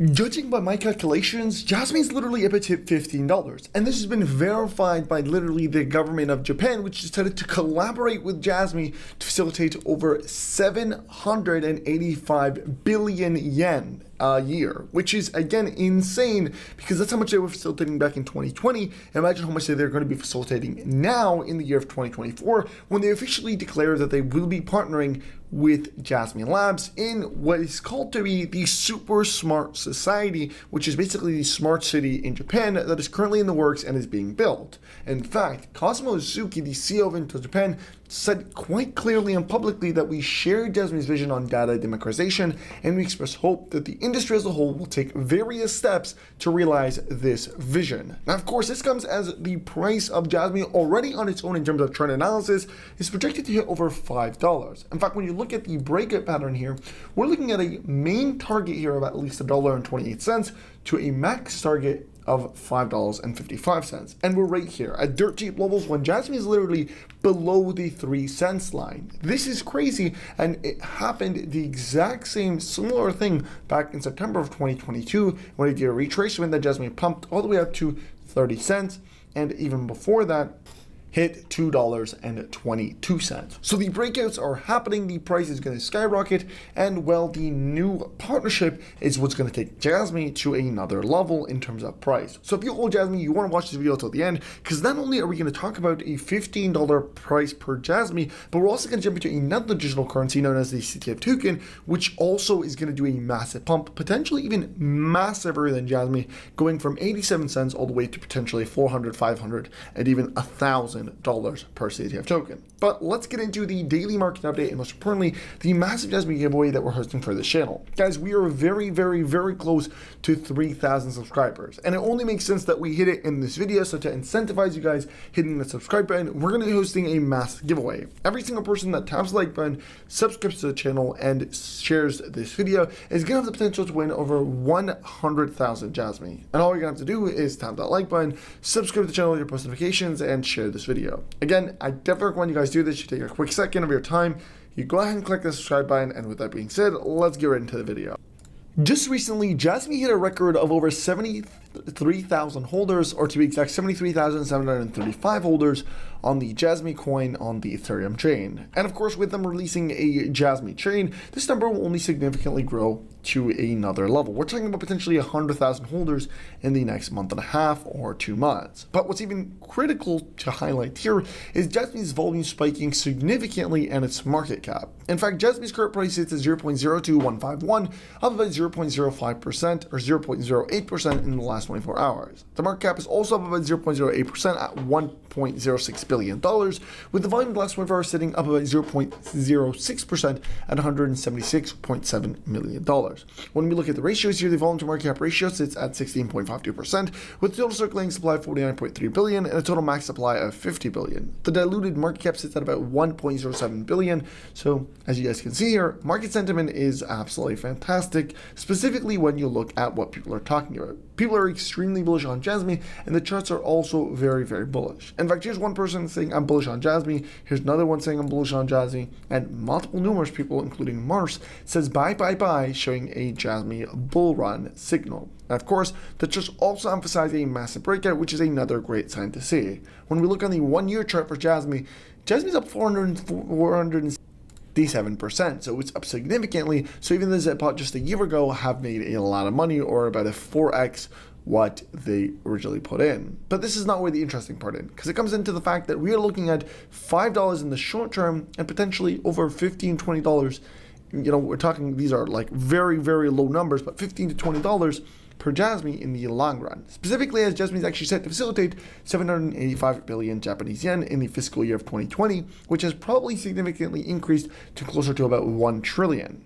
Judging by my calculations, Jasmy's literally about to hit $15, and this has been verified by literally the government of Japan, which decided to collaborate with Jasmy to facilitate over 785 billion yen a year, which is again insane because that's how much they were facilitating back in 2020. Imagine how much they're going to be facilitating now in the year of 2024 when they officially declare that they will be partnering with JASMY Labs in what is called to be the Super Smart Society, which is basically the smart city in Japan that is currently in the works and is being built. In fact, Kazuma Uzuki, the CEO of Intel Japan, said quite clearly and publicly that we share Jasmy's vision on data democratization, and we express hope that the industry as a whole will take various steps to realize this vision. Now, of course, this comes as the price of Jasmy already on its own in terms of trend analysis is projected to hit over $5. In fact, when you look at the breakout pattern here, we're looking at a main target here of at least $1.28 to a max target of $5.55, and we're right here at dirt cheap levels when Jasmy is literally below the 3 cents line. This is crazy, and it happened the exact same similar thing back in September of 2022 when it did a retracement that Jasmy pumped all the way up to 30 cents, and even before that hit $2.22. So the breakouts are happening, the price is going to skyrocket, and well, the new partnership is what's going to take Jasmy to another level in terms of price. So if you hold Jasmy, you want to watch this video till the end, because not only are we going to talk about a $15 price per Jasmy, but we're also going to jump into another digital currency known as the CTF token, which also is going to do a massive pump, potentially even massiver than Jasmy, going from 87 cents all the way to potentially 400, 500, and even $1,000 per CTF token. But let's get into the daily market update and most importantly, the massive Jasmy giveaway that we're hosting for this channel. Guys, we are very, very, very close to 3,000 subscribers, and it only makes sense that we hit it in this video. So to incentivize you guys hitting the subscribe button, we're going to be hosting a massive giveaway. Every single person that taps the like button, subscribes to the channel, and shares this video is going to have the potential to win over 100,000 Jasmy. And all you're going to have to do is tap that like button, subscribe to the channel with your post notifications, and share this video. Again, I definitely recommend you guys do this. You take a quick second of your time, you go ahead and click the subscribe button, and with that being said, let's get right into the video. Just recently, Jasmy hit a record of over 73,000 holders, or to be exact, 73,735 holders on the JASMY coin on the Ethereum chain. And of course, with them releasing a JASMY chain, this number will only significantly grow to another level. We're talking about potentially 100,000 holders in the next month and a half or 2 months. But what's even critical to highlight here is Jasmy's volume spiking significantly and its market cap. In fact, Jasmy's current price sits at 0.02151, up about 0.05% or 0.08% in the last 24 hours. The market cap is also up about 0.08% at $1.06 billion, with the volume in the last 24 hours sitting up about 0.06% at $176.7 million. When we look at the ratios here, the volume to market cap ratio sits at 16.52%, with total circulating supply of 49.3 billion and a total max supply of 50 billion. The diluted market cap sits at about 1.07 billion. So as you guys can see here, market sentiment is absolutely fantastic, specifically when you look at what people are talking about. People are extremely bullish on Jasmy, and the charts are also very, very bullish. In fact, here's one person saying I'm bullish on Jasmy, here's another one saying I'm bullish on Jasmy, and multiple numerous people, including Mars, says buy, buy, buy, showing a Jasmy bull run signal. And of course, the charts also emphasize a massive breakout, which is another great sign to see. When we look on the 1 year chart for Jasmy, Jasmy's up 407%, so it's up significantly. So even those that bought just a year ago have made a lot of money, or about a 4x what they originally put in. But this is not where the interesting part is, because it comes into the fact that we are looking at $5 in the short term and potentially over $15, $20. You know, we're talking, these are like very, very low numbers, but $15 to $20 per Jasmy in the long run. Specifically, as Jasmy is actually set to facilitate 785 billion Japanese yen in the fiscal year of 2020, which has probably significantly increased to closer to about 1 trillion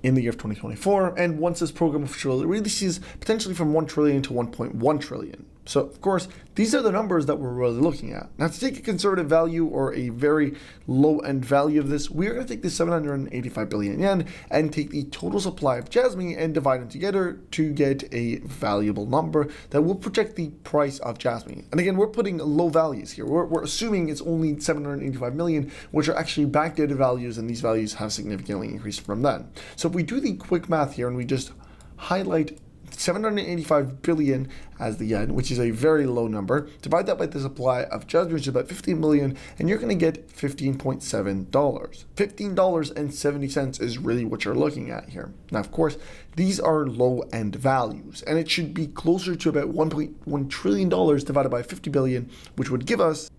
in the year of 2024. And once this program officially releases, potentially from 1 trillion to 1.1 trillion. So of course, these are the numbers that we're really looking at. Now, to take a conservative value or a very low-end value of this, we are going to take the 785 billion yen and take the total supply of Jasmy and divide them together to get a valuable number that will project the price of Jasmy. And again, we're putting low values here. We're assuming it's only 785 million, which are actually backdated values, and these values have significantly increased from then. So if we do the quick math here and we just highlight 785 billion as the yen, which is a very low number. Divide that by the supply of Jasmy, which is about 15 million, and you're going to get $15.7. $15.70 is really what you're looking at here. Now, of course, these are low-end values, and it should be closer to about $1.1 trillion divided by 50 billion, which would give us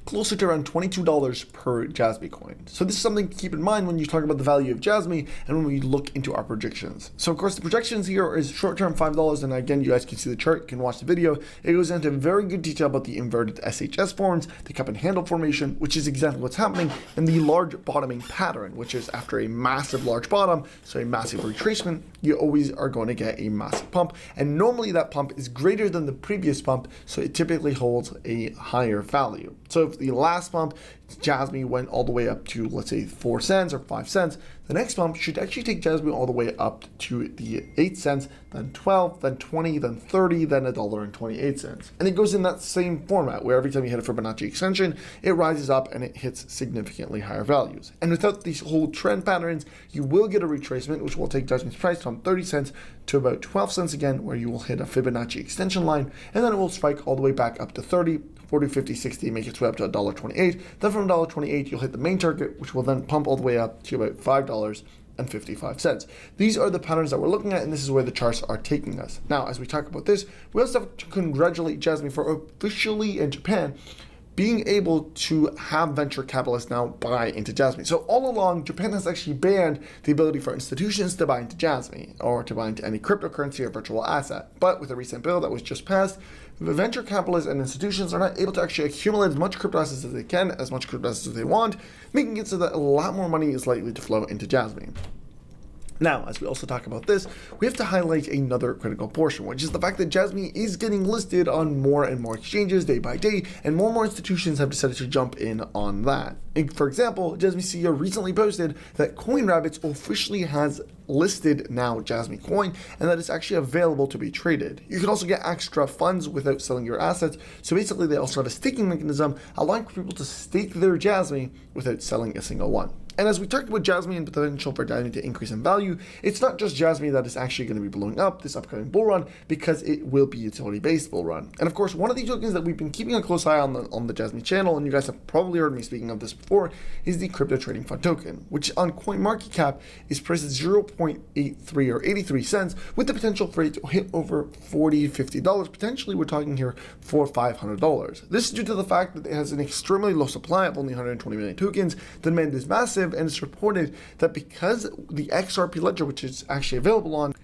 closer to around $22 per Jasmy coin. So this is something to keep in mind when you talk about the value of Jasmy and when we look into our projections. So of course the projections here is short-term $5, and again you guys can see the chart, you can watch the video. It goes into very good detail about the inverted SHS forms, the cup and handle formation, which is exactly what's happening, and the large bottoming pattern, which is after a massive large bottom, so a massive retracement, you always are going to get a massive pump, and normally that pump is greater than the previous pump, so it typically holds a higher value. So if the last pump, Jasmy went all the way up to, let's say, 4 cents or 5 cents, the next pump should actually take Jasmy all the way up to the 8 cents, then 12, then 20, then 30, then $1.28. And it goes in that same format where every time you hit a Fibonacci extension, it rises up and it hits significantly higher values. And without these whole trend patterns, you will get a retracement, which will take Jasmy's price from 30 cents to about 12 cents again, where you will hit a Fibonacci extension line, and then it will spike all the way back up to 30, 40, 50, 60, make its way up to $1.28. Then from $1.28, you'll hit the main target, which will then pump all the way up to about $5.55. These are the patterns that we're looking at, and this is where the charts are taking us. Now, as we talk about this, we also have to congratulate Jasmy for officially in Japan being able to have venture capitalists now buy into Jasmy. So all along, Japan has actually banned the ability for institutions to buy into Jasmy or to buy into any cryptocurrency or virtual asset. But with a recent bill that was just passed, the venture capitalists and institutions are not able to actually accumulate as much crypto assets as they can, as much crypto assets as they want, making it so that a lot more money is likely to flow into Jasmy. Now, as we also talk about this, we have to highlight another critical portion, which is the fact that Jasmy is getting listed on more and more exchanges day by day, and more institutions have decided to jump in on that. For example, Jasmy CEO recently posted that CoinRabbits officially has listed now Jasmy Coin, and that it's actually available to be traded. You can also get extra funds without selling your assets. So basically, they also have a staking mechanism allowing people to stake their Jasmy without selling a single one. And as we talked about Jasmy and the potential for Jasmy to increase in value, it's not just Jasmy that is actually going to be blowing up this upcoming bull run, because it will be utility-based bull run. And of course, one of the tokens that we've been keeping a close eye on the Jasmy channel, and you guys have probably heard me speaking of this before, is the crypto trading fund token, which on CoinMarketCap is priced at 0.83 or 83 cents, with the potential for it to hit over $40, $50. Potentially, we're talking here for $500. This is due to the fact that it has an extremely low supply of only 120 million tokens. The demand is massive, and it's reported that because the XRP ledger, which is actually available on,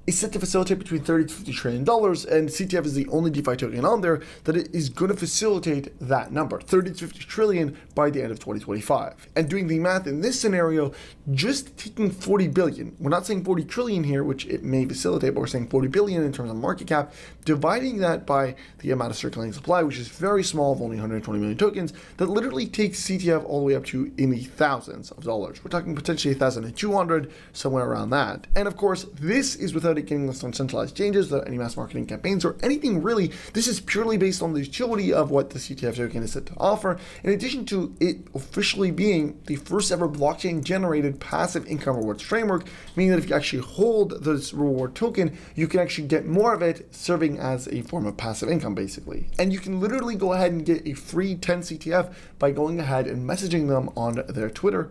is set to facilitate between $30 to $50 trillion, and CTF is the only DeFi token on there that it is going to facilitate that number, 30 to 50 trillion by the end of 2025. And doing the math in this scenario, just taking 40 billion, we're not saying 40 trillion here, which it may facilitate, but we're saying 40 billion in terms of market cap, dividing that by the amount of circulating supply, which is very small, of only 120 million tokens, that literally takes CTF all the way up to in the thousands of dollars. We're talking potentially 1,200, somewhere around that. And of course, this is without it getting listed on centralized exchanges, without any mass marketing campaigns or anything really. This is purely based on the utility of what the CTF token is set to offer, in addition to it officially being the first ever blockchain generated passive income rewards framework, meaning that if you actually hold this reward token, you can actually get more of it, serving as a form of passive income basically. And you can literally go ahead and get a free 10 CTF by going ahead and messaging them on their Twitter,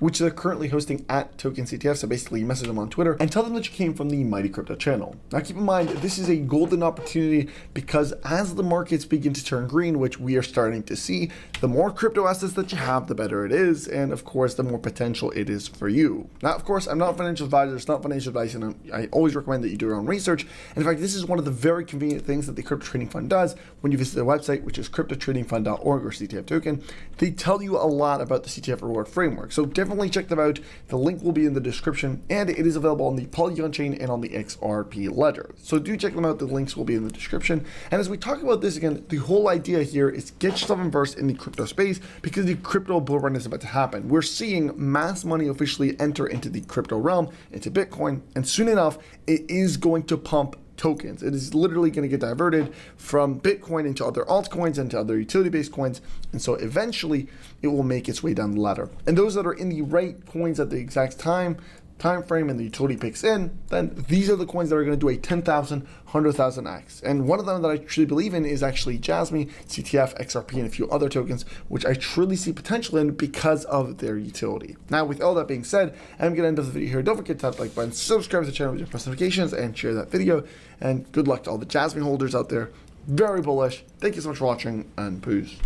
which they're currently hosting at TokenCTF. So basically you message them on Twitter and tell them that you came from the Mighty Crypto channel. Now keep in mind, this is a golden opportunity, because as the markets begin to turn green, which we are starting to see, the more crypto assets that you have, the better it is. And of course, the more potential it is for you. Now, of course, I'm not a financial advisor, it's not financial advice, and I always recommend that you do your own research. And in fact, this is one of the very convenient things that the Crypto Trading Fund does when you visit their website, which is cryptotradingfund.org or CTF token. They tell you a lot about the CTF reward framework. So definitely check them out. The link will be in the description, and it is available on the Polygon chain and on the XRP ledger. So do check them out. The links will be in the description. And as we talk about this again, the whole idea here is get yourself immersed in the crypto space, because the crypto bull run is about to happen. We're seeing mass money officially enter into the crypto realm, into Bitcoin, and soon enough, it is going to pump tokens. It is literally going to get diverted from Bitcoin into other altcoins, into other utility-based coins, and so eventually it will make its way down the ladder. And those that are in the right coins at the exact time, time frame and the utility picks in, then these are the coins that are going to do a 10,000, 100,000x. And one of them that I truly believe in is actually JASMY, CTF, XRP, and a few other tokens, which I truly see potential in because of their utility. Now, with all that being said, I'm going to end up the video here. Don't forget to hit that like button, subscribe to the channel with your post notifications, and share that video. And good luck to all the JASMY holders out there. Very bullish. Thank you so much for watching, and peace.